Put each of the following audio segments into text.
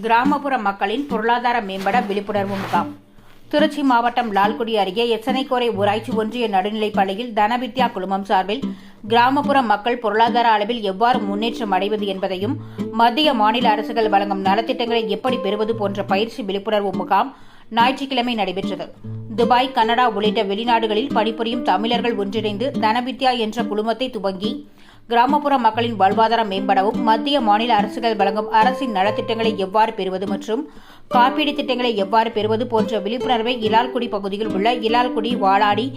கிராமப்புற மக்களின் பொருளாதார மேம்பட விழிப்புணர்வு முகாம். திருச்சி மாவட்டம் லால்குடி அருகே எச்சனைக்கோரை ஊராட்சி ஒன்றிய நடுநிலைப் பள்ளியில் தனவித்யா குழுமம் சார்பில் கிராமப்புற மக்கள் பொருளாதார அளவில் எவ்வாறு முன்னேற்றம் அடைவது என்பதையும் மத்திய மாநில அரசுகள் வழங்கும் நலத்திட்டங்களை எப்படி பெறுவது போன்ற பயிற்சி விழிப்புணர்வு முகாம் ஞாயிற்றுக்கிழமை நடைபெற்றது. துபாய், கனடா உள்ளிட்ட வெளிநாடுகளில் பணிபுரியும் தமிழர்கள் ஒன்றிணைந்து தனவித்யா என்ற குழுமத்தை துவங்கி கிராமப்புற மக்களின் வாழ்வாதாரம் மேம்படவும் மத்திய மாநில அரசுகள் வழங்கும் அரசின் நலத்திட்டங்களை எவ்வாறு பெறுவது மற்றும் காப்பீடு திட்டங்களை எவ்வாறு பெறுவது போன்ற விழிப்புணர்வை இலால்குடி பகுதியில் உள்ள இலால்குடி, வாளாடி,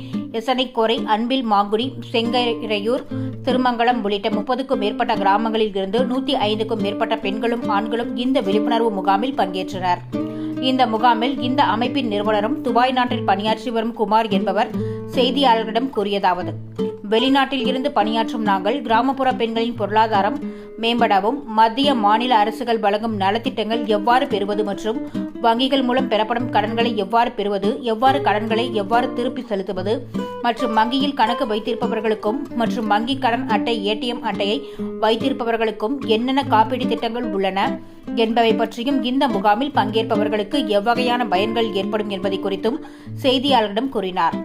எசனைக்கோரை, அன்பில், மாங்குடி, செங்கரையூர், திருமங்கலம் உள்ளிட்ட 30க்கும் மேற்பட்ட கிராமங்களில் இருந்து 105க்கும் மேற்பட்ட பெண்களும் ஆண்களும் இந்த விழிப்புணர்வு முகாமில் பங்கேற்றனர். இந்த முகாமில் இந்த அமைப்பின் நிறுவனரும் துபாய் நாட்டில் பணியாற்றி வரும் குமார் என்பவர் செய்தியாளர்களிடம் கூறியதாவது: வெளிநாட்டில் இருந்து பணியாற்றும் நாங்கள் கிராமப்புற பெண்களின் பொருளாதாரம் மேம்படவும் மத்திய மாநில அரசுகள் வழங்கும் நலத்திட்டங்கள் எவ்வாறு பெறுவது மற்றும் வங்கிகள் மூலம் பெறப்படும் கடன்களை எவ்வாறு பெறுவது, எவ்வாறு கடன்களை எவ்வாறு திருப்பி செலுத்துவது மற்றும் வங்கியில் கணக்கு வைத்திருப்பவர்களுக்கும் மற்றும் வங்கி கடன் அட்டை, ATM அட்டையை வைத்திருப்பவர்களுக்கும் என்னென்ன காப்பீடு திட்டங்கள் உள்ளன என்பவை பற்றியும் இந்த முகாமில் பங்கேற்பவர்களுக்கு எவ்வகையான பயன்கள் ஏற்படும் என்பதை குறித்தும் செய்தியாளர்களிடம் கூறினார்.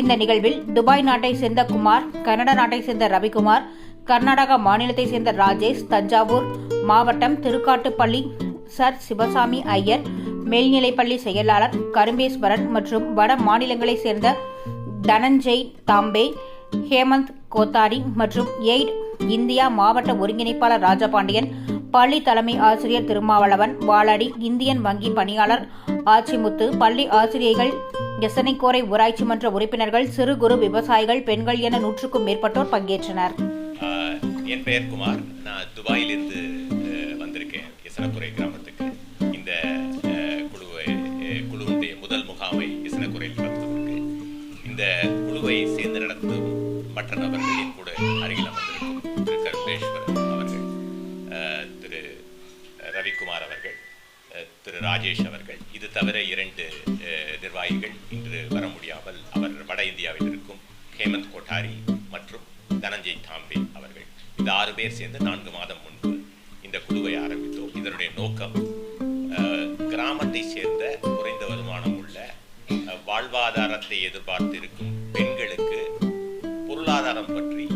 இந்த நிகழ்வில் துபாய் நாட்டை சேர்ந்த குமார், கனடா நாட்டை சேர்ந்த ரவிக்குமார், கர்நாடகா மாநிலத்தை சேர்ந்த ராஜேஷ், தஞ்சாவூர் மாவட்டம் திருக்காட்டுப்பள்ளி சர் சிவசாமி ஐயர், மேல்நிலைப்பள்ளி செயலாளர் கரும்பேஸ்வரன் மற்றும் வட மாநிலங்களை சேர்ந்த தனஞ்செய் தாம்பே, ஹேமந்த் கோத்தாரி மற்றும் எய்ட் இந்தியா மாவட்ட ஒருங்கிணைப்பாளர் ராஜபாண்டியன், பள்ளி தலைமை ஆசிரியர் திருமாவளவன், வாளாடி இந்தியன் வங்கி பணியாளர் ஆச்சிமுத்து, பள்ளி ஆசிரியர்கள், எசனைக்கோரை ஊராட்சி மன்ற உறுப்பினர்கள், சிறு குறு விவசாயிகள், பெண்கள் என 100க்கும் மேற்பட்டோர் பங்கேற்றனர். என் பெயர் குமார். நான் துபாயிலிருந்து வந்திருக்கேன் எசனைக்கோரை கிராமத்துக்கு. இந்த குழுவுடைய முதல் முகாமை எசனைக்கோரையில் நடத்துவதற்கு இந்த குழுவை சேர்ந்து நடத்தும் மற்ற நபர்களின் கூட அருகில் அமர்ந்திருக்கும் திரு கரும்பேஸ்வரன் அவர்கள், திரு ரவிக்குமார் அவர்கள், திரு ராஜேஷ் அவர்கள், இது தவிர 2 நிர்வாகிகள் இன்று வர முடியாமல் அவர் வட இந்தியாவில் இருக்கும் ஹேமந்த் கோட்டாரி மற்றும் தனஞ்செய் தாம்பே அவர்கள், இந்த 6 பேர் சேர்ந்து 4 மாதம் முன்பு இந்த குழுவை ஆரம்பித்தோம். இதனுடைய நோக்கம் கிராமத்தை சேர்ந்த குறைந்த வருமானம் உள்ள வாழ்வாதாரத்தை எதிர்பார்த்து இருக்கும் பெண்களுக்கு பொருளாதாரம் பற்றி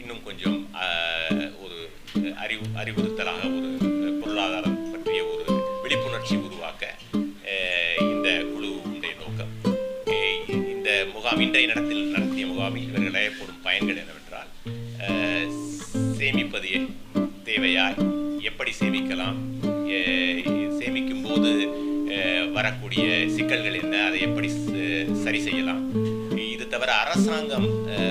இன்னும் கொஞ்சம் ஒரு அறிவுறுத்தலாக ஒரு பொருளாதாரம் பற்றிய ஒரு விழிப்புணர்ச்சி உருவாக்க இந்த குழுவுடைய நோக்கம். இந்த முகாம் இன்றைய நடத்திய முகாமில் இவர்கள் அடையப்படும் பயன்கள் என்னவென்றால், சேமிப்பது தேவையாய், எப்படி சேமிக்கலாம், சேமிக்கும் போது வரக்கூடிய சிக்கல்கள் என்ன, அதை எப்படி சரி செய்யலாம், இது தவிர அரசாங்கம்,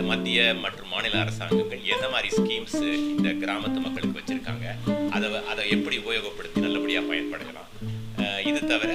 மத்திய மற்றும் மாநில அரசாங்கங்கள் எந்த மாதிரி ஸ்கீம்ஸ் இந்த கிராமத்து மக்களுக்கு வச்சிருக்காங்க, அதை எப்படி உபயோகப்படுத்தி நல்லபடியாக பயன்படுத்தலாம், இது தவிர